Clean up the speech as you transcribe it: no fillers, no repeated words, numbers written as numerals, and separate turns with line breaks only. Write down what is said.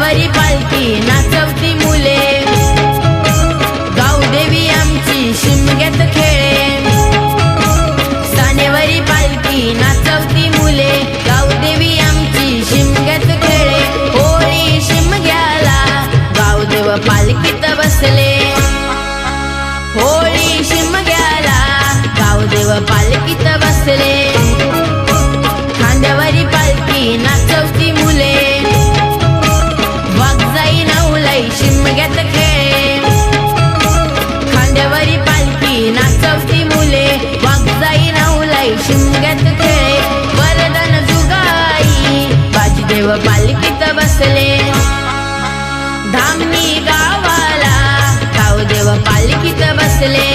खांद्यावरी पालखी नाचवती मुले, गावदेवी आमची शिमग्यात खेळे. सानेवरी पालखी नाचवती मुले, गावदेवी आमची शिमग्यात खेळे. होळी शिमग्याला गावदेव पालखीत बसले, होळी शिमग्याला गावदेव पालखीत बसले. खांद्यावरी पालखी नाचवती मुले, वाघजाई नवलाई शिमग्यात खेळे. खांद्यावरी पालखी नाचवती मुले, वाघजाई नवलाई शिमग्यात खेळे. वरदान जुगाई बाजीदेव पालखीत बसले, धामणी गावाला गावदेव पालखीत बसले.